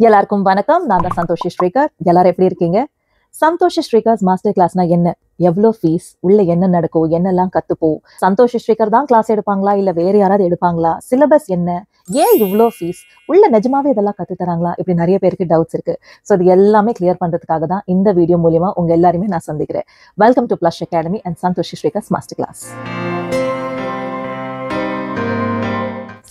எல்லாருக்கும் வணக்கம். நான் தான் சந்தோஷி ஸ்ரீகர். எல்லாரும் எப்படி இருக்கீங்க? சந்தோஷி ஸ்ரீகர்ஸ் மாஸ்டர் கிளாஸ்னா என்ன, எவ்வளோ ஃபீஸ், உள்ள என்ன நடக்கும், என்னெல்லாம் கத்துப்போம், சந்தோஷி ஸ்ரீகர் தான் கிளாஸ் எடுப்பாங்களா இல்ல வேற யாராவது எடுப்பாங்களா, சிலபஸ் என்ன, ஏன் இவ்வளோ ஃபீஸ், உள்ள நிஜமாவே இதெல்லாம் கத்து தராங்களா, இப்படி நிறைய பேருக்கு டவுட்ஸ் இருக்கு. ஸோ இது எல்லாமே கிளியர் பண்றதுக்காக தான் இந்த வீடியோ மூலியமா உங்க எல்லாருமே நான் சந்திக்கிறேன். Welcome to Plush academy and Santoshi Shrikar's master class.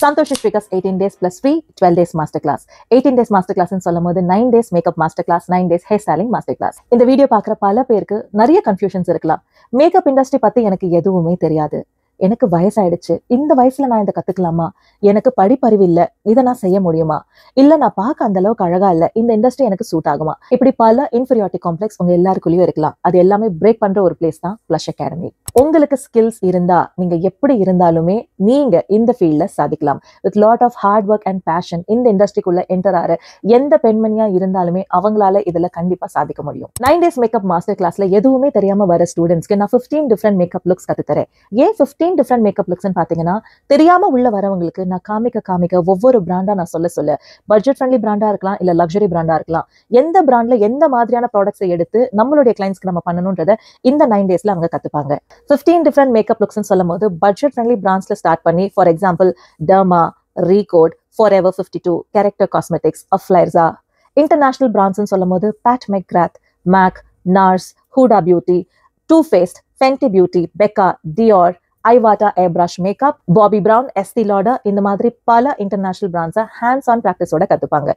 Santoshi Shrikars 18 days plus free 12 days master class. 18 days master class ன்னு சொல்லும்போது 9 days makeup master class, 9 days hair styling master class. இந்த வீடியோ பார்க்குற பல பேருக்கு நிறைய கன்ஃபியூஷன்ஸ் இருக்கலாம். மேக்கப் இண்டஸ்ட்ரி பத்தி எனக்கு எதுவுமே தெரியாது, எனக்கு வயசாயிடுச்சு, இந்த வயசுல நான் இதை கத்துக்கலாமா, எனக்கு படிப்பறிவு இல்ல, இதை நான் செய்ய முடியுமா, இல்ல நான் பார்க்க அந்த அளவுக்கு அழகா இல்ல, இந்த இண்டஸ்ட்ரி எனக்கு சூட் ஆகுமா, இப்படி பல இன்ஃபீரியாரிட்டி காம்ப்ளெக்ஸ் உங்க எல்லாருக்குள்ளயும் இருக்கலாம். அது எல்லாமே பிரேக் பண்ற ஒரு பிளேஸ் தான் பிளஷ் அகாடமி. உங்களுக்கு ஸ்கில்ஸ் இருந்தா நீங்க எப்படி இருந்தாலுமே நீங்க இந்த ஃபீல்ட்ல சாதிக்கலாம். With lot of hard work and passion இந்த இண்டஸ்ட்ரிக்குள்ள என்டர் ஆற எந்த பெண்மணியா இருந்தாலுமே அவங்களால இதுல கண்டிப்பா சாதிக்க முடியும். 9 days மேக்கப் மாஸ்டர் கிளாஸ்ல எதுவுமே தெரியாம வர ஸ்டூடெண்ட்ஸ்க்கு நான் 15 டிஃப்ரெண்ட் மேக்கப் லுக்ஸ் கத்து தரேன். ஏன் 15 டிஃப்ரெண்ட் மேக்கப் லுக்ஸ் பாத்தீங்கன்னா, தெரியாம உள்ள வரவங்களுக்கு நான் காமிக்க ஒவ்வொரு பிராண்டா நான் சொல்ல பட்ஜெட் ஃப்ரெண்ட்லி பிராண்டா இருக்கலாம், இல்ல லக்ஸரி பிராண்டா இருக்கலாம், எந்த பிராண்ட்ல எந்த மாதிரியான ப்ராடக்ட்ஸை எடுத்து நம்மளுடைய கிளைண்ட்ஸ்க்கு நம்ம பண்ணணும்ன்றத இந்த 9 daysல அவங்க கத்துப்பாங்க. 15 டிஃப்ரெண்ட் மேக்கப் லுக்ஸ் சொல்லும் போது பட்ஜெட் ஃப்ரெண்ட்லி பிராண்ட்ஸ்ல ஸ்டார்ட் பண்ணி, ஃபார் எக்ஸாம்பிள் டர்மா, ரீகோட், Forever 52, கேரக்டர் காஸ்மெட்டிக்ஸ், அஃப்ளைர்ஸா. இன்டர்நேஷனல் பிராண்ட்ஸ் சொல்லும் போது Pat McGrath, MAC, NARS, Huda Beauty, Too Faced, Fenty Beauty, Becca, Dior, Iwata airbrush makeup, Bobbi Brown, Estee Lauder, இந்த மாதிரி பல இன்டர்நேஷனல் பிராண்ட்ஸை ஹேண்ட்ஸ் ஆன் ப்ராக்டிஸோட கத்துப்பாங்க.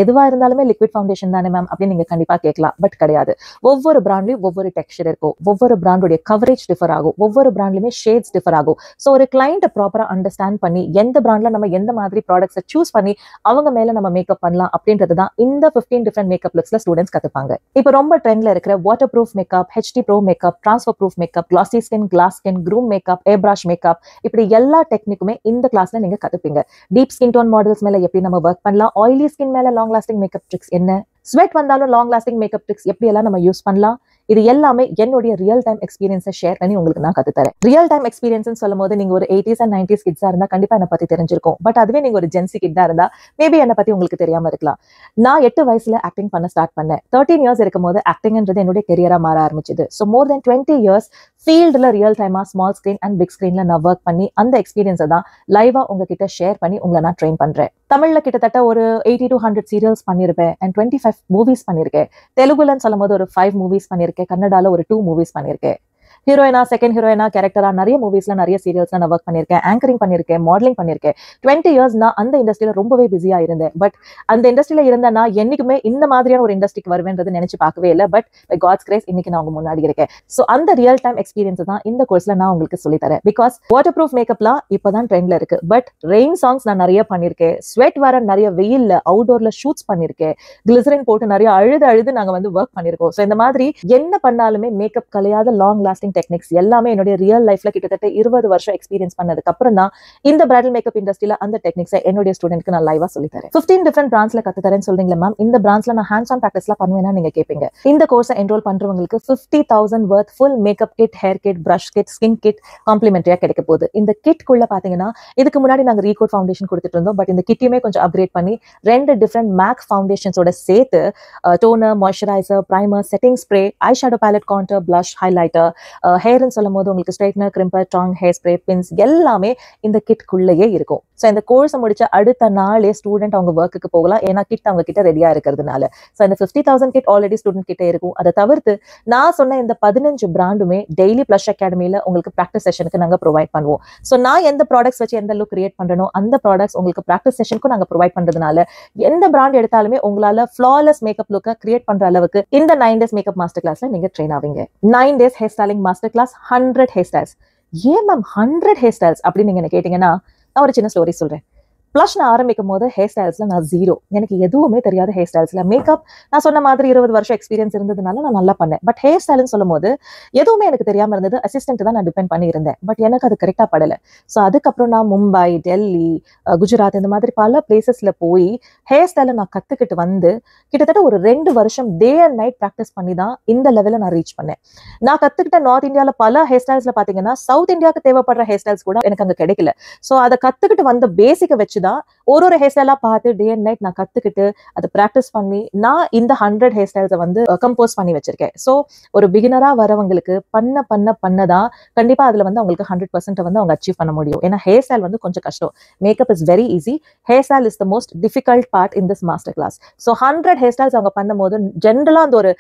எதுவா இருந்தாலுமே லிக்விட் ஃபவுண்டேஷன் தானே மேம் அப்படின்னு நீங்க கண்டிப்பா கேட்கலாம். பட் கிடையாது. ஒவ்வொரு பிராண்ட்லயும் ஒவ்வொரு டெக்ஸ்சர் இருக்கும், ஒவ்வொரு பிராண்டோட கவரேஜ் டிஃபர் ஆகும், ஒவ்வொரு பிராண்ட்லயுமே ஷேட்ஸ் டிஃபர் ஆகும். ஸோ ஒரு கிளைண்ட்டை ப்ராப்பரா அண்டர்ஸ்டாண்ட் பண்ணி எந்த பிராண்ட்ல நம்ம எந்த மாதிரி ப்ராடக்ட்ஸை சூஸ் பண்ணி அவங்க மேல நம்ம மேக்கப் பண்ணலாம் அப்படின்றது தான் இந்த 15 டிஃப்ரெண்ட் மேக்கப் லுக்ஸ்ல ஸ்டூடெண்ட்ஸ் கத்துப்பாங்க. இப்போ ரொம்ப ட்ரெண்ட்ல இருக்கிற waterproof makeup, HD pro makeup, transfer proof makeup, classy skin, glass skin, groom makeup, airbrush makeup, இப்படி எல்லா டெக்னிக்குமே இந்த கிளாஸ்ல நீங்க கத்துப்பீங்க. டீப் ஸ்கின் டோன் மாடல்ஸ் மேல எப்படி நம்ம ஒர்க் பண்ணலாம், ஆயிலி ஸ்கின் மேல லாங் லாஸ்டிங் மேக்கப் ட்ரிக்ஸ் என்ன, ஸ்வெட் வந்தாலும் லாங் லாஸ்டிங் மேக்கப் ட்ரிக்ஸ் எப்படி எல்லாம் நம்ம யூஸ் பண்ணலாம், இது எல்லாமே என்னுடைய ரியல் டைம் எக்ஸ்பீரியன்ஸை ஷேர் பண்ணி உங்களுக்கு நான் கத்துத்தரேன். ரியல் டைம் எக்ஸ்பீரியன்ஸ் சொல்லும் போது நீங்க ஒரு 80s and 90s கிட்ஸா இருந்தா கண்டிப்பா என்ன பத்தி தெரிஞ்சிருக்கும். பட் அதுவே நீங்க ஒரு ஜென்சி கிட்டா இருந்தா மேபி என்ன பத்தி உங்களுக்கு தெரியாம இருக்கலாம். நான் 8 வயசுல ஆக்டிங் பண்ண ஸ்டார்ட் பண்ணேன். 13 இயர்ஸ் இருக்கும் போது ஆக்டிங்ன்றது என்னுடைய கெரியரா மாற ஆரம்பிச்சது. ஸோ மோர் தென் 20 இயர்ஸ் ஃபீல்டுல ரியல் டைமா ஸ்மால் ஸ்கிரீன் அண்ட் பிக் ஸ்கிரீன்ல நான் ஒர்க் பண்ணி அந்த எக்ஸ்பீரியன்ஸை தான் லைவா உங்ககிட்ட ஷேர் பண்ணி உங்களை நான் ட்ரெயின் பண்றேன். தமிழ்ல கிட்டத்தட்ட ஒரு 80 to 100 சீரியல்ஸ் பண்ணிருப்பேன் அண்ட் 25 மூவிஸ் பண்ணிருக்கேன். தெலுங்குலன்னு சொல்லும் போது ஒரு 5 மூவிஸ் பண்ணிருக்கேன். கன்னடால ஒரு 2 மூவிஸ் பண்ணிருக்கேன். ஹீரோயினா, செகண்ட் ஹீரோயினா, கேரக்டரா நிறைய மூவிஸ்ல நிறைய சீரியல்ஸ்ல நான் ஒர்க் பண்ணிருக்கேன், ஆங்கரிங் பண்ணிருக்கேன், மாடலிங் பண்ணிருக்கேன். 20 இயர்ஸ் நான் அந்த இண்டஸ்ட்ரியில ரொம்பவே பிஸியா இருந்தேன். பட் அந்த இண்டஸ்ட்ரியில இருந்த நான் என்னைக்குமே இந்த மாதிரியான ஒரு இண்டஸ்ட்ரிக்கு வருவேன்றது நினைச்சு பார்க்கவே இல்லை. பட் பை காட்ஸ் கிரேஸ் இன்னைக்கு நான் உங்க முன்னாடி இருக்கேன். ஸோ அந்த ரியல் டைம் எக்ஸ்பீரியன்ஸ் தான் இந்த கோர்ஸ்ல நான் உங்களுக்கு சொல்லித்தரேன். பிகாஸ் வாட்டர் ப்ரூஃப் மேக்கப்லாம் இப்பதான் ட்ரெண்ட்ல இருக்கு. பட் ரெயின் சாங்ஸ் நான் நிறைய பண்ணிருக்கேன், ஸ்வெட் வர நிறைய வெயில்ல அவுட்டோர்ல ஷூட்ஸ் பண்ணிருக்கேன், கிளிசரின் போட்டு நிறைய அழுது நாங்க வந்து ஒர்க் பண்ணிருக்கோம். ஸோ இந்த மாதிரி என்ன பண்ணாலுமே மேக்கப் கலையாத லாங் லாஸ்டிங் டெக்னிக்ஸ் எல்லாமே என்னுடைய ரியல் லைஃப்ல கிட்டத்தட்ட 20 வருஷம் எக்ஸ்பீரியன்ஸ் பண்ணதுக்கு அப்புறம் தான் இந்த பிரைடல் மேக்கப் இண்டஸ்ட்ரியில அந்த டெக்னிக்ஸை என்னுடைய ஸ்டூடெண்ட்க்கு நான் லைவா சொல்லி தரேன். 15 டிஃப்ரெண்ட் பிராண்ட்ஸ்ல கத்து தரேன்னு சொல்றீங்களா மேம், இந்த பிராண்ட்ஸ்ல நான் ஹேண்ட்ஸ் ஆன் ப்ராக்டிஸ்லாம் பண்ணுவேன்னா நீங்க கேட்பீங்க. இந்த கோர்ஸை என்ரோல் பண்றவங்களுக்கு 50,000 worth full makeup kit, hair kit, brush kit, skin kit காம்ப்ளிமெண்டரியா கிடைக்க போகுது. இந்த கிட்குள்ள பாத்தீங்கன்னா இதுக்கு முன்னாடி நாங்க ரீகோட் ஃபவுண்டேஷன் கொடுத்துட்டு இருந்தோம். பட் இந்த கிட்டையுமே கொஞ்சம் அப்கிரேட் பண்ணி 2 டிஃப்ரெண்ட் மேக் ஃபவுண்டேஷன்ஸோட சேர்த்து toner, moisturiser, primer, setting spray, eye shadow palette, contour, blush, highlighter, hair சொல்லும் போது உங்களுக்கு straightener, crimper, tong, hair spray, pins எல்லாமே இந்த கிட்குள்ளேயே இருக்கும். ஸோ இந்த கோர்ஸ் முடிச்ச அடுத்த நாளே ஸ்டூடெண்ட் அவங்க ஒர்க்குக்கு போகலாம். ஏன்னா கிட் அவங்க கிட்ட ரெடியா இருக்கிறதுனால. ஸோ இந்த 50,000 கிட் ஆல்ரெடி ஸ்டூடெண்ட் கிட்ட இருக்கும். அதை தவிர்த்து நான் சொன்ன இந்த 15 பிராண்டுமே டெய்லி பிளஷ் அகாடமியில உங்களுக்கு ப்ராக்டிஸ் செஷனுக்கு நாங்க ப்ரொவைட் பண்ணுவோம். ஸோ நான் எந்த ப்ராடக்ட்ஸ் வச்சு எந்த லுக் கிரியேட் பண்றனோ அந்த ப்ராடக்ட்ஸ் உங்களுக்கு ப்ராக்டிஸ் செஷனுக்கும் நாங்க ப்ரொவைட் பண்றதுனால எந்த பிராண்ட் எடுத்தாலுமே உங்களால ஃபிளாலெஸ் மேக்கப் லுக்கை கிரியேட் பண்ற அளவுக்கு இந்த 9 days மேக்கப் மாஸ்டர் கிளாஸ்ல நீங்க ட்ரெயின் ஆவீங்க. 9 days hair styling master class, 100 hair styles. ஏன் மேம் 100 ஹேர் ஸ்டைல்ஸ் அப்படின்னு நீங்க கேட்டீங்கன்னா நான் ஒரு சின்ன ஸ்டோரி சொல்றேன். பிளஸ் நான் ஆரம்பிக்கும் போது ஹேர் ஸ்டைல்ஸ்ல நான் 0, எனக்கு எதுவுமே தெரியாது. ஹேர் ஸ்டைல்ஸ்ல மேக்கப் நான் சொன்ன மாதிரி 20 வருஷம் எக்ஸ்பீரியன்ஸ் இருந்ததுனால நான் நல்லா பண்ணேன். பட் ஹேர் ஸ்டைல்னு சொல்லும் போது எதுவுமே எனக்கு தெரியாம இருந்தது. அசிஸ்டன்ட் தான் நான் டிபெண்ட் பண்ணி இருந்தேன். பட் எனக்கு அது கரெக்டா படல. ஸோ அதுக்கப்புறம் நான் மும்பை, டெல்லி, குஜராத் இந்த மாதிரி பல பிளேசஸ்ல போய் ஹேர் ஸ்டைலை நான் கத்துக்கிட்டு வந்து கிட்டத்தட்ட ஒரு 2 வருஷம் டே அண்ட் நைட் ப்ராக்டிஸ் பண்ணி தான் இந்த லெவலில் நான் ரீச் பண்ணேன். நான் கத்துக்கிட்ட நார்த் இந்தியாவில் பல ஹேர் ஸ்டைல்ஸ்ல பாத்தீங்கன்னா சவுத் இந்தியாவுக்கு தேவைப்படுற ஹேர் ஸ்டைல்ஸ் கூட எனக்கு அங்க கிடைக்கல. ஸோ அதை கத்துக்கிட்டு வந்த பேசிக்கை வச்சு தான் ஒரு ஹேர் ஸ்டைலா பார்த்து டே அண்ட் நைட் நான் கத்துக்கிட்டு அதை ப்ராக்டிஸ் பண்ணி நான் இந்த 100 ஹேர் ஸ்டைல்ஸை வந்து கம்போஸ் பண்ணி வச்சிருக்கேன். ஸோ ஒரு பிகினரா வரவங்களுக்கு பண்ணதான் கண்டிப்பா அதுல வந்து அவங்களுக்கு 100% வந்து அவங்க அச்சீவ் பண்ண முடியும். ஏன்னா ஹேர் ஸ்டைல் வந்து கொஞ்சம் கஷ்டம். Makeup is very easy. Hair style is the most difficult part in this master class. So 100 hair styles அவங்க பண்ணும்போது ஜென்ரலா அந்த ஒரு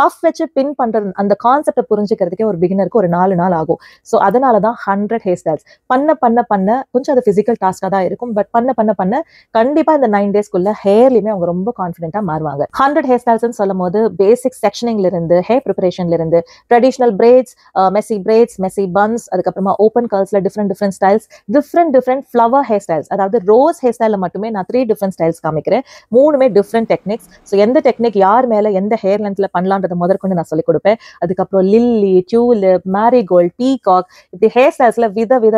பஃப் வச்சு பின் பண்றது அந்த கான்செப்டை புரிஞ்சுக்கிறதுக்கே ஒரு பிகினருக்கு ஒரு 4 நாள் ஆகும். ஸோ அதனாலதான் 100 ஹேர் ஸ்டைல்ஸ் பண்ண கொஞ்சம் அது பிசிக்கல் டாஸ்கா தான் இருக்கும். பட் பண்ண கண்டிப்பா இந்த 9 டேஸ்க்குள்ள ஹேர்லயுமே அவங்க ரொம்ப கான்ஃபிடென்ட்டா மாறுவாங்க. 100 ஹேர் ஸ்டைல்ஸ் சொல்லும் போது பேசிக் செக்ஷனிங்ல இருந்து ஹேர் ப்ரிப்பரேஷன்ல இருந்து ட்ரெடிஷனல் பிரேட்ஸ், மெஸ்ஸி பன்ஸ், அதுக்கப்புறமா ஓப்பன் கர்ல்ஸ்ல different styles, different flower hair styles. அதாவது ரோஸ் ஹேர் ஸ்டைல மட்டுமே நான் 3 டிஃப்ரெண்ட் ஸ்டைல்ஸ் காமிக்கிறேன். 3மே டிஃப்ரெண்ட் டெக்னிக்ஸ். ஸோ எந்த டெக்னிக் யார் மேல எந்த ஹேர் லென்த்ல பண்ணலான்றத முதற்கொண்டு நான் சொல்லிக் கொடுப்பேன். அதுக்கப்புறம் லில்லி, டியூலிப், மேரிகோல்ட், பீகாக், இப்படி ஹேர் ஸ்டைல்ஸ்ல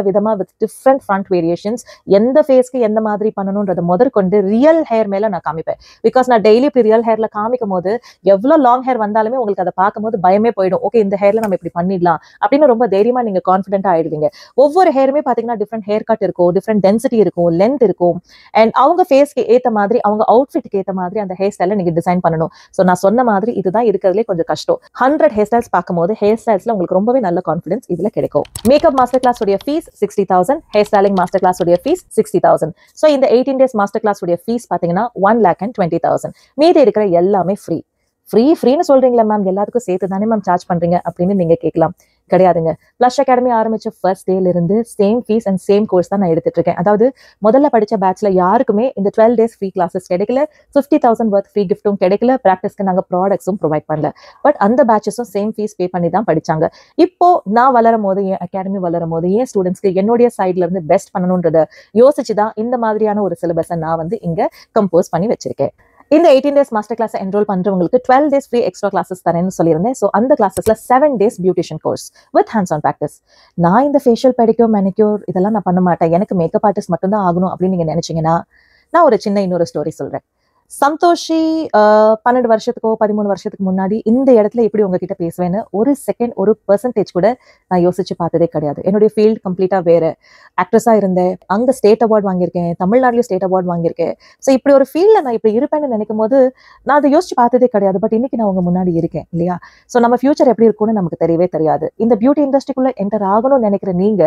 விதமா வித் டிஃப்ரெண்ட் ஃப்ரண்ட் வேரியேஷன்ஸ் எந்த ஃபேஸ்க்கு எந்த மாதிரி பண்ணணும்ன்றத முதற்கொண்டு ரியல் ஹேர் மேல நான் காமிப்பேன். பிகாஸ் நான் டெய்லி இப்படி ரியல் ஹேர்ல காமிக்கும் போது எவ்வளவு லாங் ஹேர் வந்தாலுமே உங்களுக்கு அதை பார்க்கும்போது பயமே போயிடும். ஓகே, இந்த ஹேர்ல நம்ம இப்படி பண்ணிடலாம் அப்படின்னு ரொம்ப தைரியமா நீங்க கான்ஃபிடென்ட்டா ஆயிடுவீங்க. ஒவ்வொரு ஹேருமே பாத்தீங்கன்னா டிஃப்ரெண்ட் ஹேர் கட் இருக்கும், டிஃப்ரெண்ட் டென்சிட்டி இருக்கும், லென்த் இருக்கும். அண்ட் அவங்க ஃபேஸ்க்கு ஏத்த மாதிரி அவங்க அவுட்ஃபிட்க்கு ஏத்த மாதிரி அந்த ஹேர் ஸ்டைல நீங்க டிசைன் பண்ணணும். ஸோ நான் சொன்ன மாதிரி இதுதான் இருக்கிறதுலே கொஞ்சம் கஷ்டம். 100 ஹேர் ஸ்டைல்ஸ் பார்க்கும்போது ஹேர் ஸ்டைல்ஸ்ல உங்களுக்கு ரொம்பவே நல்ல கான்ஃபிடன்ஸ் இதுல கிடைக்கும். மேக்கப் மாஸ்டர் கிளாஸ் உடைய fees 60,000, hair styling master class உடைய ஃபீஸ் 60,000. ஸோ இந்த 18 டேஸ் மாஸ்டர் கிளாஸ் உடைய ஃபீஸ் பாத்தீங்கன்னா 1,20,000. மீதி இருக்கிற எல்லாமே ஃப்ரீன்னு சொல்றீங்களா மேம், எல்லாத்துக்கும் சேர்த்து தானே மேம் சார்ஜ் பண்றீங்க அப்படின்னு நீங்க கேட்கலாம். கிடையாதுங்க. பிளஷ் அகாடமி ஆரம்பிச்ச ஃபர்ஸ்ட் டேல இருந்து same fees and same course தான் நான் எடுத்துட்டு இருக்கேன். அதாவது முதல்ல படிச்ச பேட்ச்ல யாருக்குமே இந்த 12 டேஸ் ஃப்ரீ கிளாஸஸ் கிடைக்கல, 50,000 வர்த் ஃப்ரீ கிஃப்ட்டும் கிடைக்கல, ப்ராக்டிஸ்க்கு நாங்க ப்ராடக்ட்ஸும் ப்ரொவைட் பண்ணல. பட் அந்த பேட்சஸும் சேம் ஃபீஸ் பே பண்ணி தான் படிச்சாங்க. இப்போ நான் வளரும் போது, என் அகாடமி வளரும் போது, என் ஸ்டூடெண்ட்ஸ்க்கு என்னுடைய சைட்ல இருந்து பெஸ்ட் பண்ணணும்ன்றத யோசிச்சுதான் இந்த மாதிரியான ஒரு சிலபஸை நான் வந்து இங்க கம்போஸ் பண்ணி வச்சிருக்கேன். இந்த 18 டேஸ் மாஸ்டர் கிளாஸ் என்ரோல் பண்றவங்களுக்கு 12 டேஸ் ஃப்ரீ எக்ஸ்ட்ரா கிளாஸஸ் தரேன்னு சொல்லியிருந்தேன். ஸோ அந்த கிளாஸஸ்ல 7 days beautician course with hands on practice. நான் இந்த ஃபேஷியல், பெடிக்யூர், மேனிக்யூர் இதெல்லாம் நான் பண்ண மாட்டேன், எனக்கு மேக்கப் ஆர்டிஸ்ட் மட்டும் தான் ஆகணும் அப்படின்னு நீங்க நினைச்சீங்கன்னா நான் ஒரு சின்ன இன்னொரு ஸ்டோரி சொல்றேன். சந்தோஷி 12 வருஷத்துக்கோ 13 வருஷத்துக்கு முன்னாடி இந்த இடத்துல எப்படி உங்ககிட்ட பேசுவேன்னு ஒரு செகண்ட், ஒரு பெர்சன்டேஜ் கூட நான் யோசிச்சு பார்த்ததே கிடையாது. என்னுடைய ஃபீல்ட் கம்ப்ளீட்டா வேற. ஆக்ட்ரஸா இருந்தேன், அங்க ஸ்டேட் அவார்ட் வாங்கியிருக்கேன், தமிழ்நாட்டிலும் ஸ்டேட் அவார்ட் வாங்கியிருக்கேன். ஸோ இப்படி ஒரு ஃபீல்ட்ல நான் இப்படி இருப்பேன்னு நினைக்கும் போது நான் அதை யோசிச்சு பார்த்ததே கிடையாது. பட் இன்னைக்கு நான் உங்க முன்னாடி இருக்கேன் இல்லையா? ஸோ நம்ம ஃபியூச்சர் எப்படி இருக்கும்னு நமக்கு தெரியவே தெரியாது. இந்த பியூட்டி இண்டஸ்ட்ரிக்குள்ள என்டர் ஆகணும்னு நினைக்கிற நீங்க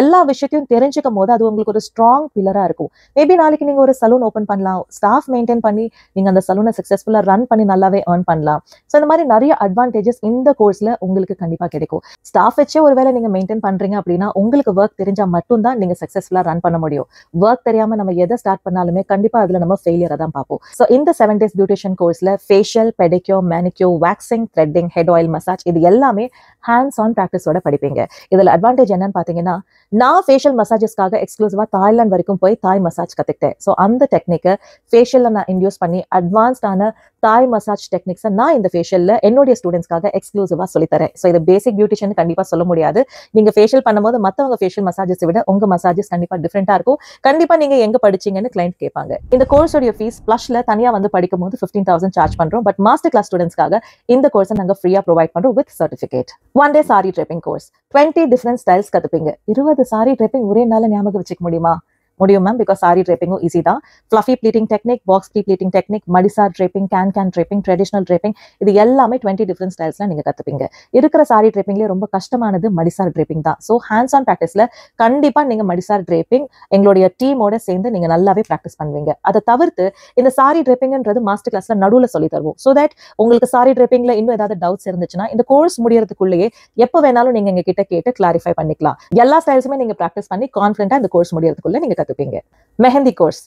எல்லா விஷயத்தையும் தெரிஞ்சுக்கும் போது அது உங்களுக்கு ஒரு ஸ்ட்ராங் பில்லரா இருக்கும். மேபி நாளைக்கு நீங்க ஒரு சலூன் ஓபன் பண்ணலாம், ஸ்டாஃப் மெயின்டைன் பண்ணி நீங்க அந்த சலூனை சக்சஸ்ஃபுல்லா ரன் பண்ணி நல்லாவே ஏர்ன் பண்ணலாம். ஸோ இந்த மாதிரி நிறைய அட்வான்டேஜஸ் இந்த கோர்ஸ்ல உங்களுக்கு கண்டிப்பா கிடைக்கும். ஸ்டாஃப் வச்சே ஒருவேளை நீங்க மெயின்டைன் பண்றீங்க அப்படின்னா உங்களுக்கு ஒர்க் தெரிஞ்சா மட்டும்தான் நீங்க சக்சஸ்ஃபுல்லா ரன் பண்ண முடியும். ஒர்க் தெரியாம நம்ம எதை ஸ்டார்ட் பண்ணாலுமே கண்டிப்பா அதுல நம்ம ஃபெயிலியரை தான் பார்ப்போம். ஸோ இந்த 7 டேஸ் பியூட்டிஷியன் கோர்ஸ்ல facial, pedicure, manicure, waxing, threading, head oil massage இது எல்லாமே ஹேண்ட்ஸ் ஆன் ப்ராக்டிஸோட படிப்பீங்க. இதுல அட்வான்டேஜ் என்னன்னு பாத்தீங்கன்னா, நான் ஃபேஷியல் மசாஜஸ்க்காக எக்ஸ்க்ளூசிவா தாய்லாந்து வரைக்கும் போய் தாய் மசாஜ் கத்துக்கிட்டேன். ஸோ அந்த டெக்னிக்கை ஃபேஷியல்ல நான் இன்டியூஸ் பண்ணி அட்வான்ஸ்டான தாய் மசாஜ் டெக்னிக்ஸை நான் இந்த ஃபேஷியல்ல என்னுடைய ஸ்டூடெண்ட்ஸ்க்காக எக்ஸ்க்ளூசிவா சொல்லித்தரேன். ஸோ இது பேசிக் பியூட்டிஷியன் கண்டிப்பா சொல்ல முடியாது. நீங்க ஃபேஷியல் பண்ணும்போது மற்றவங்க ஃபேஷியல் மசாஜஸ் விட உங்க மசாஜஸ் கண்டிப்பா டிஃப்ரெண்டா இருக்கும். கண்டிப்பா நீங்க எங்க படிச்சீங்கன்னு கிளைண்ட் கேட்பாங்க. இந்த கோர்ஸோட ஃபீஸ் பிளஷ்ல தனியா வந்து படிக்கும் போது 15,000 சார்ஜ் பண்றோம். பட் மாஸ்டர் கிளாஸ் ஸ்டூடெண்ட்ஸ்க்காக இந்த கோர்ஸை நாங்க ஃப்ரீயா ப்ரொவைட் பண்றோம் with certificate. 1 day sari draping course, 20 different styles கத்துப்பீங்க. 20 சாரி ட்ரெப்பிங் ஒரே நாள்ல ஞாபகம் வச்சுக்க முடியுமா? முடியும் மேம், பிகாஸ் சாரி ட்ரேப்பிங்கும் ஈஸி தான். Fluffy pleating technique, box plea pleating technique, Madisar draping, can draping, traditional draping இது எல்லாமே 20 டிஃப்ரெண்ட் ஸ்டைல்ஸ்ல நீங்க கத்துப்பீங்க. இருக்கிற சாரி ட்ரேப்பிங்லேயே ரொம்ப கஷ்டமானது மடிசார் ட்ரேப்பிங் தான். ஸோ ஹேண்ட்ஸ் ஆன் ப்ராக்டிஸ்ல கண்டிப்பா நீங்க மடிசார் ட்ரேப்பிங் எங்களுடைய டீமோட சேர்ந்து நீங்க நல்லாவே ப்ராக்டிஸ் பண்ணுவீங்க. அதை தவிர்த்து இந்த சாரி ட்ரேப்பிங்ன்றது மாஸ்டர் கிளாஸ்ல நடுவில் சொல்லி தருவோம். ஸோ தட் உங்களுக்கு சாரி ட்ரேப்பிங்ல இன்னும் ஏதாவது டவுட்ஸ் இருந்துச்சுன்னா இந்த கோர்ஸ் முடியறதுக்குள்ளேயே எப்போ வேணாலும் நீங்க எங்க கிட்ட கேட்டு கிளாரிஃபை பண்ணிக்கலாம். எல்லா ஸ்டைல்ஸுமே நீங்க ப்ராக்டிஸ் பண்ணி கான்ஃபிடென்ட்டா இந்த கோர்ஸ் முடியறதுக்குள்ள நீங்க கத்துப்பீங்க. மெஹந்தி கோர்ஸ்,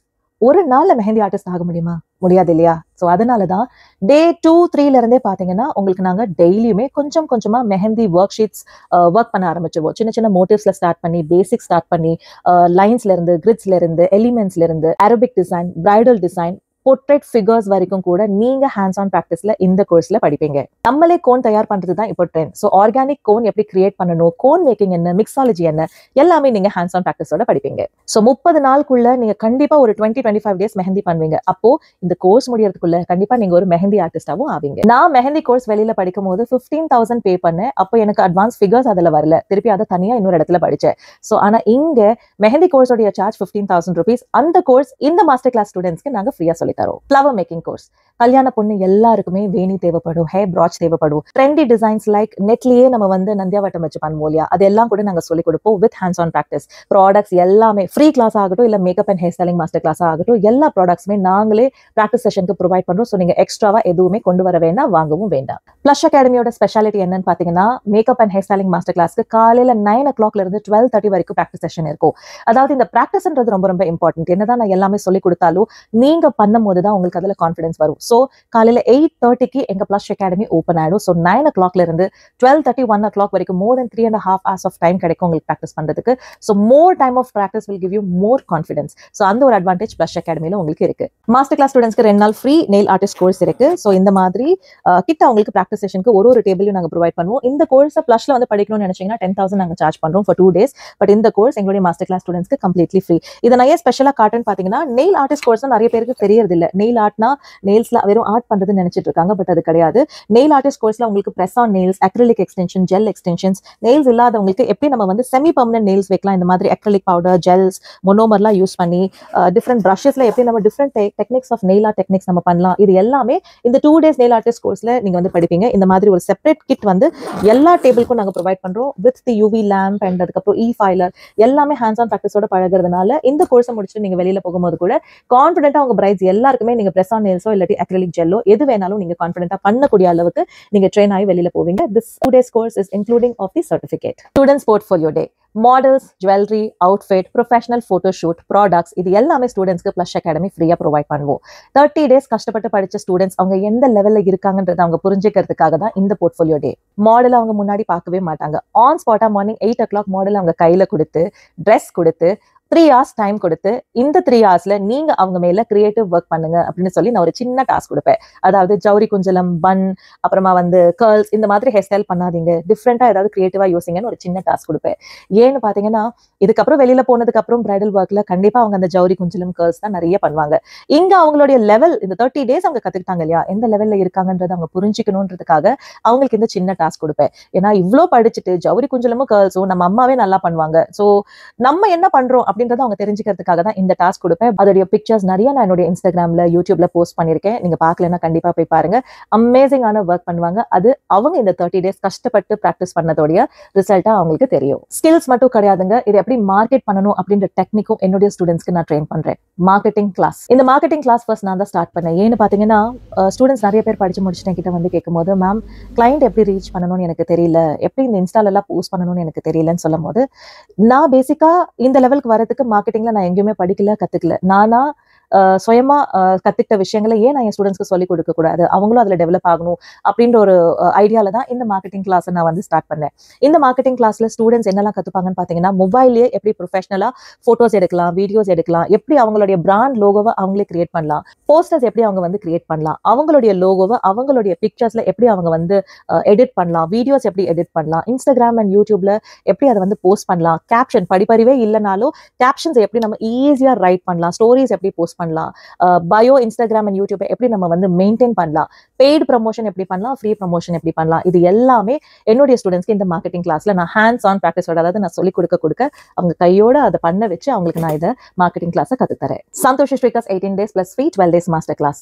ஒரு நாள்ல மெஹந்தி ஆர்டிஸ்ட் ஆக முடியுமா? முடியாது இல்லையா? ஸோ அதனாலதான் டே 2-3ல இருந்தே பாத்தீங்கன்னா உங்களுக்கு நாங்க டெய்லியுமே கொஞ்சம் கொஞ்சமா மெஹந்தி ஒர்க் ஷீட்ஸ் ஒர்க் பண்ண ஆரம்பிச்சிருவோம். சின்ன சின்ன மோட்டிவ்ஸ்ல ஸ்டார்ட் பண்ணி, பேசிக் ஸ்டார்ட் பண்ணி, லைன்ஸ்ல இருந்து, கிரிட்ஸ்ல இருந்து, எலிமெண்ட்ஸ்ல இருந்து, Arabic design, bridal design, portrait figures வரைக்கும் கூட நீங்க ஹேண்ட்ஸ் ஆன் ப்ராக்டிஸ்ல இந்த கோர்ஸ்ல படிப்பீங்க. நம்மளே கோன் தயார் பண்றது தான் இப்போ ட்ரெண்ட். ஸோ ஆர்கானிக் கோன் எப்படி கிரியேட் பண்ணணும், கோன் மேக்கிங் என்ன, மிக்ஸாலஜி என்ன, எல்லாமே நீங்க ஹேண்ட்ஸ் ஆன் ப்ராக்டிஸோட படிப்பீங்க. ஸோ 30 நாளுக்குள்ள நீங்க கண்டிப்பா ஒரு 20-25 டேஸ் மெஹந்தி பண்ணுவீங்க. அப்போ இந்த கோர்ஸ் முடியறதுக்குள்ள கண்டிப்பா நீங்க ஒரு மெஹந்தி ஆர்டிஸ்டாவும் ஆவீங்க. நான் மெஹந்தி கோர்ஸ் வெளியில படிக்கும் போது 15,000 பே பண்ணேன். அப்போ எனக்கு அட்வான்ஸ் ஃபிகர்ஸ் அதுல வரல. திருப்பி அதை தனியா இன்னொரு இடத்துல படிச்சேன். ஸோ ஆனா இங்க மெஹந்தி கோர்ஸோடைய சார்ஜ் 15,000 rupees. அந்த கோர்ஸ் இந்த மாஸ்டர் கிளாஸ் ஸ்டூடெண்ட்ஸ்க்கு நாங்க ஃப்ரீயா சொல்லி தரோம். Flower making course. கல்யாண பொண்ணு எல்லாருக்குமே வேணி தேவைப்படும், ஹேர் ப்ராச் தேவைப்படும். ட்ரெண்டி டிசைன்ஸ் லைக் நெட்லயே நம்ம வந்து நந்தியாவட்டம் வச்சு பண்ணுவோம் இல்லையா, அதெல்லாம் கூட நாங்க சொல்லிக் கொடுப்போம் with hands on practice. Products எல்லாமே ஃப்ரீ கிளாஸ் ஆகட்டும், இல்ல makeup and hair styling master class ஆகட்டும், எல்லா ப்ராடக்ட்ஸுமே நாங்களே ப்ராக்டிஸ் செஷனுக்கு ப்ரொவைட் பண்றோம். ஸோ நீங்க எக்ஸ்ட்ராவா எதுவுமே கொண்டு வர வேண்டாம், வாங்கவும் வேண்டாம். பிளஷ் அகாடமியோட ஸ்பெஷாலிட்டி என்னன்னு பாத்தீங்கன்னா, makeup and hair styling master கிளாஸ்க்கு காலையில 9 o'clock இருந்து 12:30 வரைக்கும் ப்ராக்டிஸ் செஷன் இருக்கும். அதாவது இந்த ப்ராக்டிஸ்ன்றது ரொம்ப ரொம்ப இம்பார்ட்டன்ட். என்னதான் நான் எல்லாமே சொல்லி கொடுத்தாலும் நீங்க பண்ணும் போது தான் உங்களுக்கு அதுல கான்ஃபிடன்ஸ் வரும். ஸோ காலையில 8:30க்கு எங்க பிளஷ் அகாடமி ஓப்பன் ஆயிடும். ஸோ 9 o'clock இருந்து 12:30 1 o'clock வரைக்கும் more than 3.5 hours of time கிடைக்கும் உங்களுக்கு ப்ராக்டிஸ் பண்றதுக்கு. So more time of practice will give you more confidence. So அந்த ஒரு அட்வான்டேஜ் பிளஷ் அகாடமியில உங்களுக்கு இருக்கு. மாஸ்டர் கிளாஸ் ஸ்டூடெண்ட்ஸ்க்கு 2 நாள் ஃப்ரீ நெயில் ஆர்டிஸ்ட் கோர்ஸ் இருக்கு. ஸோ இந்த மாதிரி கிட்ட உங்களுக்கு ப்ராக்டிஸ் செஷனுக்கு ஒரு டேபிளையும் நாங்க ப்ரொவைட் பண்ணுவோம். இந்த கோர்ஸை பிளஷ்ல வந்து படிக்கணும்னு நினைச்சீங்கன்னா 10,000 நாங்க சார்ஜ் பண்றோம் for 2 days. பட் இந்த கோர்ஸ் எங்களுடைய மாஸ்டர் கிளாஸ் ஸ்டூடெண்ட்ஸ்க்கு கம்ப்ளீட்லி ஃப்ரீ. இதை நான் ஏன் ஸ்பெஷலா காட்டுன்னு பாத்தீங்கன்னா, நெயில் ஆர்டிஸ்ட் கோர்ஸ் நிறைய பேருக்கு தெரியறது இல்ல. நெயில் ஆர்ட்னா நெயில்ஸ்ல வெறும் ஆர்ட் பண்றதுன்னு நினைச்சிட்டு இருக்காங்க. பட் அது கிடையாது. நெயில் ஆர்டிஸ்ட் கோர்ஸ்ல உங்களுக்கு press on nails, acrylic extension, gel extensions, nails இல்லாதவங்களுக்கு எப்படி நம்ம வந்து செமி பர்மனன்ட் நெயில்ஸ் வைக்கலாம், இந்த மாதிரி அக்ரிலிக் பவுடர், ஜெல்ஸ், மொனோமர்லாம் யூஸ் பண்ணி டிஃப்ரெண்ட் ப்ரஷஸ்ல எப்படி நம்ம different techniques of nail art techniques நம்ம பண்ணலாம், இது எல்லாமே இந்த 2 days நெயில் ஆர்டிஸ்ட் கோர்ஸ்ல நீங்க வந்து படிப்பீங்க. இந்த மாதிரி ஒரு செப்பரேட் கிட் வந்து எல்லா டேபிளுக்கும் நாங்க ப்ரொவைட் பண்றோம் with the UV lamp and அதுக்கப்புறம் ஃபைலர் எல்லாமே ஹேண்ட்ஸ் ஆன் ப்ராக்டிஸோட பழகிறதுனால இந்த கோர்ஸை முடிச்சுட்டு நீங்க வெளியில போகும்போது கூட கான்ஃபிடென்ட்டா உங்க பிரைட்ஸ் எல்லாருக்குமே நீங்க பிரஸ் ஆன் நெயில்ஸோ இல்லாட்டி அக்ரிலிக் ஜெல்லோ எது வேணாலும் நீங்க கான்ஃபிடென்ட்டா பண்ணக்கூடிய அளவுக்கு நீங்க ட்ரெயின் ஆகி வெளியில போவீங்க. This 2 days course is including of the certificate. Students portfolio day. Models, jewellery, outfit, professional photo shoot, products, இது எல்லாமே ஸ்டூடெண்ட்ஸ்க்கு பிளஷ் அகாடமி ஃப்ரீயா ப்ரொவைட் பண்ணுவோம். 30 days கஷ்டப்பட்டு படிச்ச ஸ்டூடெண்ட்ஸ் அவங்க எந்த லெவல்ல இருக்காங்கன்றதை அவங்க புரிஞ்சுக்கிறதுக்காக தான் இந்த போர்ட்ஃபோலியோ டே. மாடல் அவங்க முன்னாடி பார்க்கவே மாட்டாங்க. ஆன் ஸ்பாட்டா மார்னிங் 8 o'clock மாடல் அவங்க கையில கொடுத்து ட்ரெஸ் கொடுத்து 3 hours டைம் கொடுத்து இந்த 3 hoursல நீங்க அவங்க மேல கிரியேட்டிவ் ஒர்க் பண்ணுங்க அப்படின்னு சொல்லி நான் ஒரு சின்ன டாஸ்க் கொடுப்பேன். அதாவது ஜவுரி குஞ்சலம், பன், அப்புறமா வந்து கேர்ள்ஸ், இந்த மாதிரி ஹேர் ஸ்டைல் பண்ணாதீங்க, டிஃப்ரெண்டா ஏதாவது கிரியேட்டிவா யோசிங்கன்னு ஒரு சின்ன டாஸ்க் கொடுப்பேன். ஏன்னு பாத்தீங்கன்னா, இதுக்கப்புறம் வெளியில போனதுக்கு அப்புறம் பிரைடல் ஒர்க்ல கண்டிப்பா அவங்க அந்த ஜவுரி குஞ்சலம், கேர்ள்ஸ் தான் நிறைய பண்ணுவாங்க. இங்க அவங்களுடைய லெவல் இந்த 30 days அவங்க கத்துக்கிட்டாங்க இல்லையா, எந்த லெவல்ல இருக்காங்கன்றதை அவங்க புரிஞ்சுக்கணுன்றதுக்காக அவங்களுக்கு இந்த சின்ன டாஸ்க் கொடுப்பேன். ஏன்னா இவ்வளோ படிச்சுட்டு ஜவுரி குஞ்சலமும் கேர்ள்ஸும் நம்ம அம்மாவே நல்லா பண்ணுவாங்க, ஸோ நம்ம என்ன பண்றோம் அப்படின்றத அவங்க தெரிஞ்சுக்கிறதுக்காக தான் இந்த டாஸ்க் கொடுப்பேன். அதோடைய பிக்சர்ஸ் நிறைய நான் என்னுடைய இன்ஸ்டாகிராம்ல, யூடியூப்ல போஸ்ட் பண்ணிருக்கேன். நீங்க பார்க்கலன்னா கண்டிப்பா போய் பாருங்க. அமேசிங்கான ஒர்க் பண்ணுவாங்க. அது அவங்க இந்த 30 days கஷ்டப்பட்டு பிராக்டிஸ் பண்ணதோடைய ரிசல்ட்டா அவங்களுக்கு தெரியும். ஸ்கில்ஸ் மட்டும் கிடையாதுங்க, இது எப்படி மார்க்கெட் பண்ணணும் அப்படின்ற டெக்னிக்கும் என்னுடைய ஸ்டூடெண்ட்ஸ்க்கு நான் ட்ரெயின் பண்றேன். Marketing class. இந்த மார்க்கெட்டிங் கிளாஸ் ஃபர்ஸ்ட் நான் தான் ஸ்டார்ட் பண்ணேன். ஏன்னு பாத்தீங்கன்னா, ஸ்டூடெண்ட்ஸ் நிறைய பேர் படிச்சு முடிச்சுட்டு கிட்ட வந்து கேட்கும்போது, மேம் கிளைண்ட் எப்படி ரீச் பண்ணணும்னு எனக்கு தெரியல, எப்படி இந்த இன்ஸ்டால எல்லாம் போஸ்ட் பண்ணணும்னு எனக்கு தெரியலன்னு சொல்லும் போது, நான் பேசிக்கா இந்த லெவலுக்கு வரதுக்கு மார்க்கெட்டிங்ல நான் எங்கேயுமே படிக்கல, கத்துக்கல. நானா சுயமா கத்துக்கிட்ட விஷயங்களை ஏன் நான் என் ஸ்டூடெண்ட்ஸ்க்கு சொல்லிக் கொடுக்க கூடாது, அவங்களும் அதுல டெவலப் ஆகணும் அப்படின்ற ஒரு ஐடியால தான் இந்த மார்க்கெட்டிங் கிளாஸ் நான் வந்து ஸ்டார்ட் பண்ணேன். இந்த மார்க்கெட்டிங் கிளாஸ்ல ஸ்டூடெண்ட்ஸ் என்னெல்லாம் கத்துப்பாங்கன்னு பாத்தீங்கன்னா, மொபைல்லேயே எப்படி ப்ரொஃபஷனலா போட்டோஸ் எடுக்கலாம், வீடியோஸ் எடுக்கலாம், எப்படி அவங்களுடைய பிராண்ட் லோகோவை அவங்களே கிரியேட் பண்ணலாம், போஸ்டர்ஸ் எப்படி அவங்க வந்து கிரியேட் பண்ணலாம், அவங்களுடைய லோகோவை அவங்களுடைய பிக்சர்ஸ்ல எப்படி அவங்க வந்து எடிட் பண்ணலாம், வீடியோஸ் எப்படி எடிட் பண்ணலாம், இன்ஸ்டாகிராம் அண்ட் யூடியூப்ல எப்படி அதை வந்து போஸ்ட் பண்ணலாம், கேப்ஷன் படிப்பறிவே இல்லைனாலும் கேப்ஷன்ஸ் எப்படி நம்ம ஈஸியா ரைட் பண்ணலாம், ஸ்டோரிஸ் எப்படி போஸ்ட் பண்ணலாம், பயோ இன்ஸ்டாகிராம் அண்ட் யூடியூப் எப்படி நம்ம வந்து மெயின்டைன் பண்ணலாம், பெய்டு ப்ரமோஷன் எப்படி பண்ணலாம், ஃப்ரீ ப்ரமோஷன் எப்படி பண்ணலாம், இது எல்லாமே என்னுடைய ஸ்டூடெண்ட்ஸ்க்கு இந்த மார்க்கெட்டிங் கிளாஸ்ல நான் ஹேண்ட்ஸ் ஆன் ப்ராக்டிஸோட, அதாவது நான் சொல்லிக் கொடுக்க அவங்க கையோட அதை பண்ண வச்சு அவங்களுக்கு நான் இதை மார்க்கெட்டிங் கிளாஸை கத்துத்தரேன். Santosh Shrikar's 18 days plus free 12 days master class.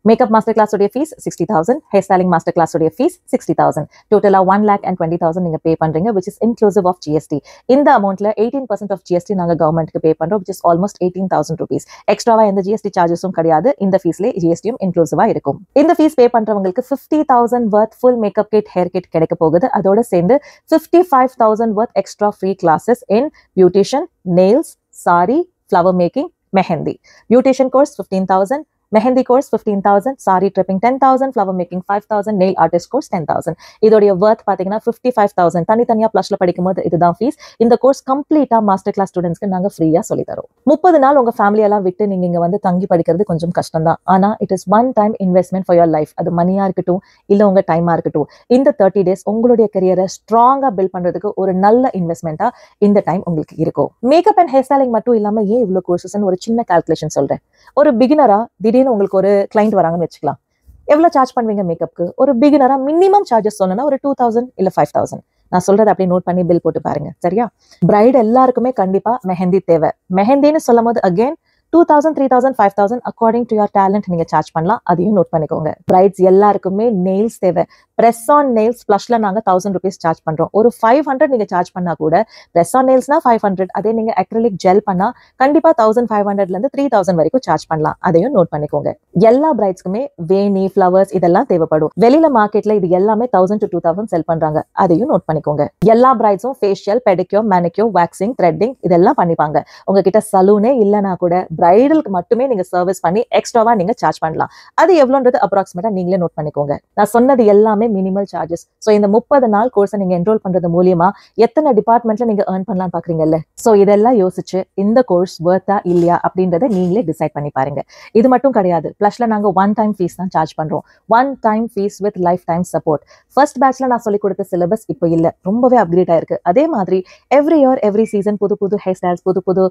Makeup master class உடைய fees 60,000, hair styling master class உடைய ஃபீஸ் 60,000, டோட்டலா 1,20,000 நீங்க பே பண்றீங்க, which is inclusive of GST. இந்த அமௌண்ட்ல 18% of GST நாங்க கவர்மெண்ட்க்கு பே பண்றோம், which is almost 18,000 rupees. எக்ஸ்ட்ராவா எந்த GST சார்ஜஸும் கிடையாது, இந்த ஃபீஸ்ல GSTயும் இன்க்ளூசிவா இருக்கும். இந்த ஃபீஸ் பே பண்றவங்களுக்கு 50,000 worth full makeup kit, hair kit கிடைக்க போகுது. அதோட சேர்ந்து 55,000 worth extra free classes in beautician, nails, sari, flower making, mehendi. Beautician course 15,000, mehndi course 15,000, sorry tripping 10,000, flower making 5,000, nail artist course 10,000. இதோடைய வர்த் பாத்தீங்கன்னா 55,000. தனித்தனியா பிளஸ்ல படிக்கும்போது இதுதான் ஃபீஸ். இந்த கோர்ஸ் கம்ப்ளீட்டா மாஸ்டர் கிளாஸ் ஸ்டூடெண்ட்ஸ்க்கு நாங்க ஃப்ரீயா சொல்லி தரோம். 30 நாள் உங்க ஃபேமிலியெல்லாம் விட்டு நீங்க இங்க வந்து தங்கி படிக்கிறது கொஞ்சம் கஷ்டம் தான். ஆனா it is one time investment for your life. அது மணியா இருக்கட்டும் இல்ல உங்க டைமா இருக்கட்டும். இந்த 30 days உங்களுடைய கரியரை ஸ்ட்ராங்கா பில்ட் பண்றதுக்கு ஒரு நல்ல இன்வெஸ்ட்மெண்டா இந்த டைம் உங்களுக்கு இருக்கும். மேக்கப் அண்ட் ஹேர் ஸ்டைலிங் மட்டும் இல்லாம ஏன் இவ்வளவு கோர்சஸ் ஒரு சின்ன கால்குலேஷன் சொல்றேன். ஒரு பிகினரா திடீர்னு உங்களுக்கு ஒரு கிளைண்ட் வராங்கன்னு வச்சுக்கலாம். எவ்வளவு சார்ஜ் பண்ணுவீங்க மேக்கப்க்கு? ஒரு பிகினரா மினிமம் சார்ஜஸ் சொன்னா ஒரு 2,000 இல்ல 5,000. நான் சொல்றது அப்படியே நோட் பண்ணி பில் போட்டு பாருங்க. சரியா? பிரைட் எல்லாருக்குமே கண்டிப்பா மெஹந்தி தேவை. மெஹந்தின்னு சொல்லும் போது again 2,000, 3,000, 5,000 according to your talent நீங்க சார்ஜ் பண்ணலாம். அதையும் நோட் பண்ணிக்கோங்க. பிரைட்ஸ் எல்லாருக்குமே நெயில்ஸ் தேவை. பிரஸ் ஆன் நெயில்ஸ் பிளஸ்ல நாங்க 1,000 rupees சார்ஜ் பண்றோம். ஒரு 500 நீங்க சார்ஜ் பண்ணா கூட பிரஸ் ஆன் நெயில்ஸ்னா 500. அதே நீங்க அக்ரிலிக் ஜெல் பண்ணா கண்டிப்பா 1,500ல இருந்து 3,000 வரைக்கும் சார்ஜ் பண்ணலாம். அதையும் நோட் பண்ணிக்கோங்க. எல்லா பிரைட்ஸ்க்குமே வேணி, ஃபிளவர்ஸ் இதெல்லாம் தேவைப்படும். வெளியில மார்க்கெட்ல இது எல்லாமே 1,000 to 2,000 செல் பண்றாங்க. அதையும் நோட் பண்ணிக்கோங்க. எல்லா பிரைட்ஸும் facial, pedicure, manicure, waxing, threading இதெல்லாம் பண்ணிப்பாங்க. உங்ககிட்ட சலூனே இல்லைன்னா கூட பிரைடலுக்கு மட்டுமே நீங்க சர்வீஸ் பண்ணி எக்ஸ்ட்ராவா நீங்க சார்ஜ் பண்ணலாம். அது எவ்வளவுன்றது அப்ராக்சிமேட்டா நீங்களே நோட் பண்ணிக்கோங்க. நான் சொன்னது எல்லாமே மினிமல் சார்ஜஸ். சோ இந்த 30 நாள் கோர்ஸை நீங்க என்ரோல் பண்றது மூலியமா எத்தனை டிபார்ட்மெண்ட்ல நீங்க ஏர்ன் பண்ணலாம் பாக்குறீங்கல்ல. சோ இதெல்லாம் யோசிச்சு இந்த கோர்ஸ் வர்த்தா இல்லையா அப்படின்றத நீங்களே டிசைட் பண்ணி பாருங்க. இது மட்டும் கிடையாது. பிளஸ்ல நாங்க ஒன் டைம் ஃபீஸ் தான் சார்ஜ் பண்றோம். One time fees with lifetime support. First பேட்ச்ல நான் சொல்லி கொடுத்த சிலபஸ் இப்போ இல்ல, ரொம்பவே அப்கிரேட் ஆயிருக்கு. அதே மாதிரி எவ்ரி இயர் எவ்ரி சீசன் புது புது ஹேர் ஸ்டைல்ஸ், புது புது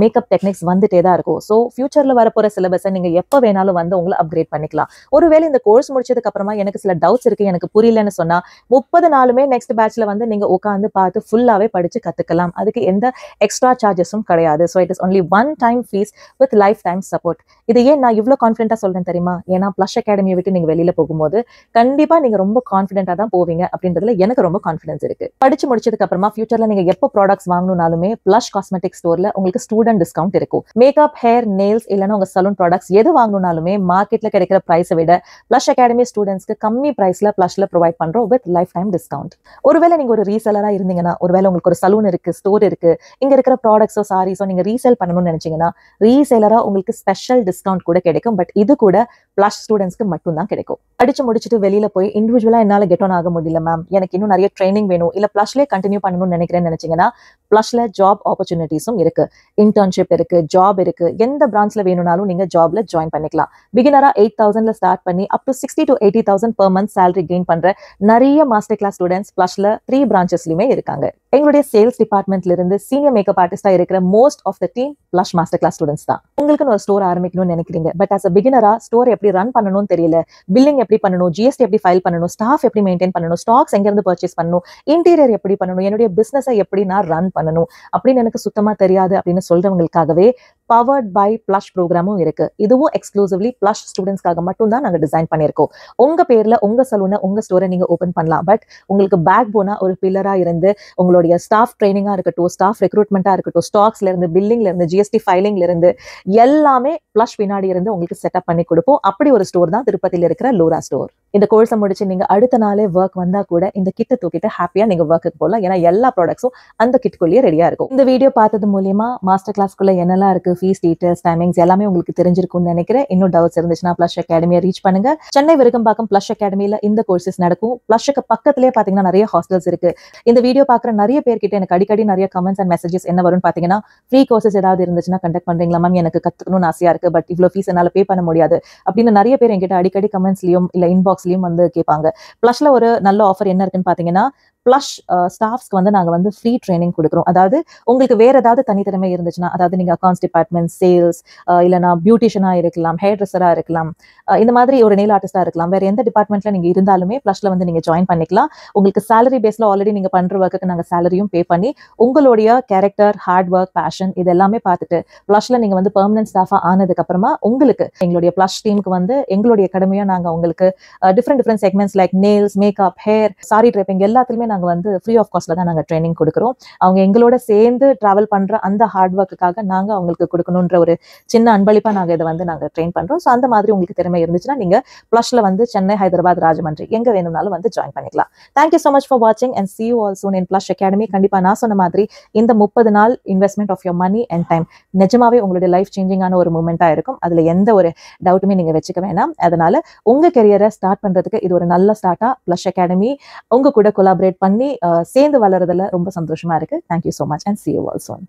மேக்கப் டெக்னிக்ஸ் வந்துட்டே தான் இருக்கும். சோ ஃபியூச்சர்ல வரப்போற சிலபஸை நீங்க எப்ப வேணாலும் வந்து உங்களை அப்கிரேட் பண்ணிக்கலாம். ஒருவேளை இந்த கோர்ஸ் முடிச்சதுக்கு அப்புறமா எனக்கு சில டவுட்ஸ் இருக்கு, எனக்கு புரியலன்னு சொன்னா 30 நாளுமே நெக்ஸ்ட் பேட்ச்ல வந்து நீங்க உட்காந்து பார்த்து ஃபுல்லாவே படிச்சு கத்துக்கலாம். அதுக்கு எந்த எக்ஸ்ட்ரா சார்ஜஸும் கிடையாது. So it is only one time fees with lifetime support. இது ஏன் நான் இவ்வளவு கான்ஃபிடென்ட்டா சொல்றேன் தெரியுமா? ஏன்னா பிளஷ் அகாடமியை விட்டு நீங்க வெளியில போகும்போது கண்டிப்பா நீங்க ரொம்ப கான்ஃபிடென்ட்டா தான் போவீங்க அப்படின்றதுல எனக்கு ரொம்ப கான்ஃபிடன்ஸ் இருக்கு. படிச்சு முடிச்சதுக்கு அப்புறமா ஃபியூச்சர்ல நீங்க எப்போ ப்ராடக்ட்ஸ் வாங்கணும்னாலுமே பிளஷ் காஸ்மெட்டிக் ஸ்டோர்ல உங்களுக்கு ஸ்டூடெண்ட் டிஸ்கவுண்ட் இருக்கும். மேக்கப், ஹேர், நெயில்ஸ் இல்லைன்னா உங்க சலூன் ப்ராடக்ட்ஸ் எது வாங்கணும்னாலுமே மார்க்கெட்ல கிடைக்கிற பிரைஸை விட பிளஷ் அகாடமி ஸ்டூடெண்ட்ஸ்க்கு கம்மி பிரைஸ்ல பிளஷ்ல ப்ரொவைட் பண்றோம் வித் லைஃப் டைம் டிஸ்கவுண்ட். ஒருவேளை நீங்க ஒரு ரீசெலரா இருந்தீங்கன்னா, ஒருவேளை உங்களுக்கு ஒரு சலூன் இருக்கு, ஸ்டோர் இருக்கு, இங்க இருக்கிற ப்ராடக்ட்ஸோ சாரீஸோ நீங்க ரீசேல் பண்ணணும்னு நினைச்சீங்கன்னா ரீசேலரா உங்களுக்கு ஸ்பெஷல் டிஸ்கவுண்ட் கூட கிடைக்கும். பட் இது கூட பிளஷ் ஸ்டூடெண்ட்ஸ்க்கு மட்டும் தான் கிடைக்கும். படிச்சு முடிச்சுட்டு வெளியில போய் இண்டிவிஜுவலா என்னால கெட் ஆன் ஆக முடியல மேம், எனக்கு இன்னும் நிறைய ட்ரைனிங் வேணும், இல்ல பிளஷ்லயே கண்டினியூ பண்ணணும்னு நினைச்சீங்கன்னா பிளஷ்ல ஜாப் ஆப்பர்ச்சுனிட்டிஸும் இருக்கு. இன்டர்ன்ஷிப் இருக்கு, ஜாப் இருக்கு. எந்த பிரான்ச்ல வேணும்னாலும் நீங்க ஜாப்ல ஜாயின் பண்ணிக்கலாம். பிகினரா 8,000ல ஸ்டார்ட் பண்ணி up to 60 to 80,000 per month salary gain பண்ற நிறைய மாஸ்டர் கிளாஸ் ஸ்டூடெண்ட்ஸ் பிளஷ்ல 3 பிரான்ச்சஸ்லயுமே இருக்காங்க. எங்களுடைய சேல்ஸ் டிபார்ட்மெண்ட்ல இருந்து சீனியர் மேக்கப் ஆர்டிஸ்டா இருக்கிற most of the team Blush master class students தான். உங்களுக்கு ஒரு ஸ்டோர் ஆரம்பிக்கணும்னு நினைக்கிறீங்க, பட் as a பிகினரா ஸ்டோர் எப்படி ரன் பண்ணணும்னு தெரியல, பில்லிங் எப்படி பண்ணணும், ஜிஎஸ்டி எப்படி ஃபைல் பண்ணணும், ஸ்டாஃப் எப்படி மெயின்டைன் பண்ணணும், ஸ்டாக்ஸ் எங்க இருந்து பர்ச்சேஸ் பண்ணணும், இன்டீரியர் எப்படி பண்ணணும், என்னுடைய பிசினஸை எப்படி நான் ரன் பண்ணணும் அப்படின்னு எனக்கு சுத்தமா தெரியாது அப்படின்னு சொல்றவங்களுக்காகவே பவர்ட் பை பிளஷ் ப்ரோக்ராமும் இருக்கு. இதுவும் எக்ஸ்க்ளூசிவ்லி பிளஷ் ஸ்டூடெண்ட்ஸ்க்காக மட்டும் தான் நாங்க டிசைன் பண்ணியிருக்கோம். உங்க பேர்ல உங்க சலூனை, உங்க ஸ்டோரை நீங்க ஓபன் பண்ணலாம். பட் உங்களுக்கு பேக் போனா ஒரு பில்லரா இருந்து உங்களுடைய ஸ்டாஃப் ட்ரைனிங்கா இருக்கட்டும், ஸ்டாஃப் ரெக்ரூட்மெண்டா இருக்கட்டும், ஸ்டாக்ஸ்ல இருந்து, பில்லிங்ல இருந்து, ஜிஎஸ்டி ஃபைலிங்ல இருந்து எல்லாமே பிளஷ் பின்னாடி இருந்து உங்களுக்கு செட்டப் பண்ணி கொடுப்போம். அப்படி ஒரு ஸ்டோர் தான் திருப்பதியில இருக்கிற லோரா ஸ்டோர். இந்த கோர்ஸை முடிச்சு நீங்க அடுத்த நாளே ஒர்க் வந்தா கூட இந்த கிட்ட தூக்கிட்டு ஹாப்பியா நீங்க ஒர்க்குக்கு போகலாம். ஏன்னா எல்லா ப்ராடக்ட்ஸும் அந்த கிட்குள்ளேயே ரெடியா இருக்கும். இந்த வீடியோ பார்த்தது மூலியமா மாஸ்டர் கிளாஸ்க்குள்ள என்னெல்லாம் இருக்கு, ஃபீஸ் டீடைல்ஸ், டைமிங்ஸ் எல்லாமே உங்களுக்கு தெரிஞ்சிருக்கும்னு நினைக்கிறேன். இன்னும் டவுட்ஸ் இருந்துச்சுன்னா பிளஷ் அகாடமியை ரீச் பண்ணுங்க. சென்னை விருகம்பாக்கம் பிளஷ் அகாடமியில இந்த கோர்சஸ் நடக்கும். பிளஷ்க்கு பக்கத்திலேயே பாத்தீங்கன்னா நிறைய ஹாஸ்டல்ஸ் இருக்கு. இந்த வீடியோ பாக்குற நிறைய பேர்கிட்ட எனக்கு அடிக்கடி நிறைய கமெண்ட்ஸ் அண்ட் மெசேஜஸ் என்ன வரும்னு பாத்தீங்கன்னா, ஃப்ரீ கோர்சஸ் ஏதாவது இருந்துச்சுன்னா கண்டக்ட் பண்றீங்களா மேம், எனக்கு கத்துக்கணும்னு ஆசையா இருக்கு, பட் இவ்வளோ ஃபீஸ் என்னால பே பண்ண முடியாது அப்படின்னு நிறைய பேர் என்கிட்ட அடிக்கடி கமெண்ட்ஸ்லயும் இல்ல இன்பாக்ஸ்லயும் வந்து கேட்பாங்க. பிளஷ்ல ஒரு நல்ல ஆஃபர் என்ன இருக்குன்னு பாத்தீங்கன்னா, பிளஷ் ஸ்டாஃப்ஸ்க்கு வந்து நாங்க வந்து ஃப்ரீ ட்ரைனிங் கொடுக்குறோம். அதாவது உங்களுக்கு வேற ஏதாவது தனித்திறமை இருந்துச்சுன்னா, அதாவது நீங்க அக்கௌண்ட்ஸ் டிபார்ட்மெண்ட், சேல்ஸ், இல்லைனா பியூட்டிஷியனா இருக்கலாம், ஹேர் ட்ரெஸரா இருக்கலாம், இந்த மாதிரி ஒரு நெயில் ஆர்டிஸ்டா இருக்கலாம், வேற எந்த டிபார்ட்மெண்ட்ல நீங்க இருந்தாலுமே பிளஷ்ல வந்து நீங்க ஜாயின் பண்ணிக்கலாம். உங்களுக்கு சேலரி பேஸ்ல ஆல்ரெடி நீங்க பண்ற ஒர்க்குக்கு நாங்க சேலரியும் பே பண்ணி உங்களுடைய கேரக்டர், ஹார்ட் ஒர்க், பேஷன் இது எல்லாமே பார்த்துட்டு பிளஷ்ல நீங்க வந்து பெர்மனன்ட் ஸ்டாஃபா ஆனதுக்கு அப்புறமா உங்களுக்கு எங்களுடைய பிளஷ் டீமுக்கு வந்து எங்களுடைய கடமையா நாங்க உங்களுக்கு different segments like nails, makeup, hair, sorry draping எல்லாத்துலயுமே நாங்கள் வந்து ஃப்ரீ ஆஃப் காஸ்ட்டில் தான் நாங்கள் ட்ரைனிங் கொடுக்குறோம். அவங்க எங்களோட சேர்ந்து ட்ராவல் பண்ணுற அந்த ஹார்ட் ஒர்க்குக்காக நாங்கள் அவங்களுக்கு கொடுக்கணுன்ற ஒரு சின்ன அன்பளிப்பாக நாங்கள் இதை வந்து நாங்கள் ட்ரெயின் பண்ணுறோம். ஸோ அந்த மாதிரி உங்களுக்கு திறமை இருந்துச்சுன்னா நீங்கள் ப்ளஷில் வந்து சென்னை, ஹைதராபாத், ராஜமன்றி எங்கே வேணும்னாலும் வந்து ஜாயின் பண்ணிக்கலாம். தேங்க்யூ ஸோ மச் ஃபார் வாட்சிங் and see you all soon in Plush Academy. கண்டிப்பாக நான் சொன்ன மாதிரி இந்த 30 நாள் investment of your money and time நிஜமாவே உங்களுடைய லைஃப் சேஞ்சிங்கான ஒரு மூமெண்ட்டாக இருக்கும். அதில் எந்த ஒரு டவுட்டுமே நீங்கள் வச்சுக்க வேணாம். அதனால உங்கள் கெரியரை ஸ்டார்ட் பண்ணுறதுக்கு இது ஒரு நல்ல ஸ்டார்ட்டாக Plush Academy உங்கள் கூட கொலாபரேட் பண்ணி சேர்ந்து வளர்றதுல ரொம்ப சந்தோஷமாக இருக்குது. Thank you so much and see you all soon.